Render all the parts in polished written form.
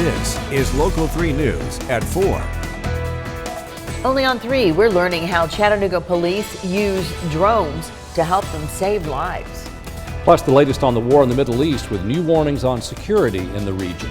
This is Local 3 News at 4. Only on 3, we're learning how Chattanooga police use drones to help them save lives. Plus, the latest on the war in the Middle East with new warnings on security in the region.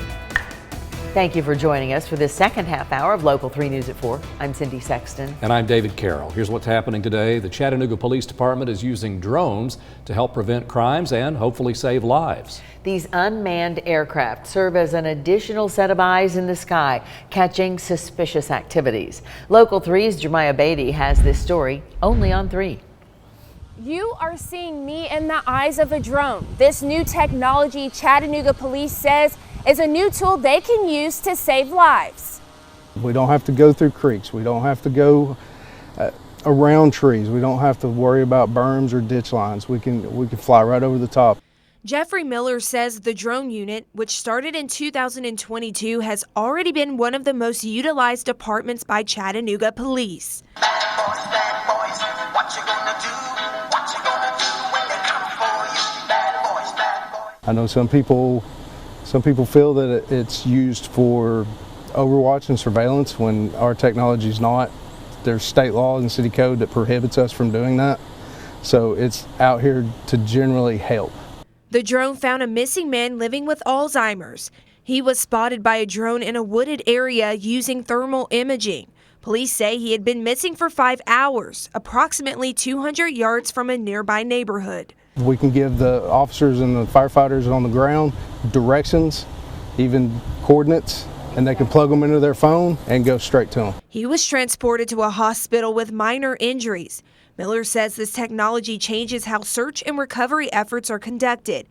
Thank you for joining us for this second half hour of Local 3 News at 4. I'm Cindy Sexton. And I'm David Carroll. Here's what's happening today. The Chattanooga Police Department is using drones to help prevent crimes and hopefully save lives. These unmanned aircraft serve as an additional set of eyes in the sky, catching suspicious activities. Local 3's Jeremiah Beatty has this story only on 3. You are seeing me in the eyes of a drone. This new technology, Chattanooga Police says, is a new tool they can use to save lives. We don't have to go through creeks. We don't have to go around trees. We don't have to worry about berms or ditch lines. We can fly right over the top. Jeffrey Miller says the drone unit, which started in 2022, has already been one of the most utilized departments by Chattanooga Police. Bad boys, what you gonna do? What you gonna do when they come for you? Bad boys. I know some people feel that it's used for overwatch and surveillance when our technology is not. There's state laws and city code that prohibits us from doing that. So it's out here to generally help. The drone found a missing man living with Alzheimer's. He was spotted by a drone in a wooded area using thermal imaging. Police say he had been missing for 5 hours, approximately 200 yards from a nearby neighborhood. We can give the officers and the firefighters on the ground directions, even coordinates, and they can plug them into their phone and go straight to them. He was transported to a hospital with minor injuries. Miller says this technology changes how search and recovery efforts are conducted.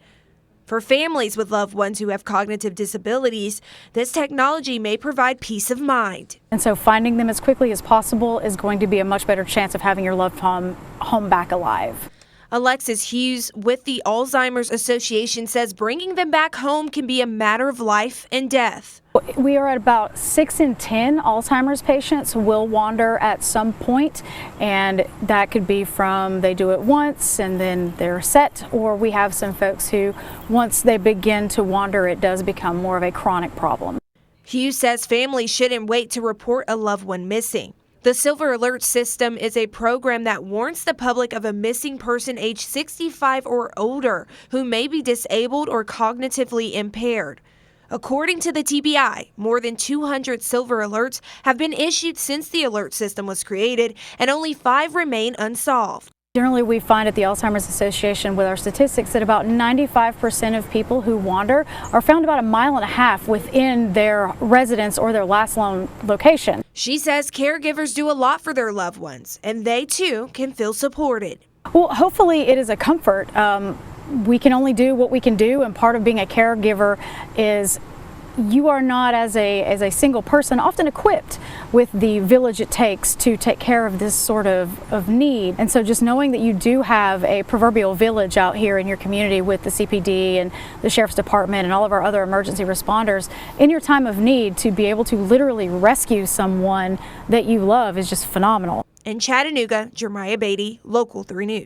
For families with loved ones who have cognitive disabilities, this technology may provide peace of mind. And so finding them as quickly as possible is going to be a much better chance of having your loved one home back alive. Alexis Hughes with the Alzheimer's Association says bringing them back home can be a matter of life and death. We are at about 6 in 10 Alzheimer's patients will wander at some point, and that could be from they do it once and then they're set, or we have some folks who once they begin to wander it does become more of a chronic problem. Hughes says families shouldn't wait to report a loved one missing. The Silver Alert system is a program that warns the public of a missing person age 65 or older who may be disabled or cognitively impaired. According to the TBI, more than 200 Silver Alerts have been issued since the alert system was created, and only 5 remain unsolved. Generally, we find at the Alzheimer's Association with our statistics that about 95% of people who wander are found about 1.5 miles within their residence or their last known location. She says caregivers do a lot for their loved ones, and they too can feel supported. Well, hopefully it is a comfort. We can only do what we can do, and part of being a caregiver is you are not as a single person often equipped with the village it takes to take care of this sort of need. And so just knowing that you do have a proverbial village out here in your community with the CPD and the Sheriff's Department and all of our other emergency responders in your time of need to be able to literally rescue someone that you love is just phenomenal. In Chattanooga, Jeremiah Beatty, Local 3 News.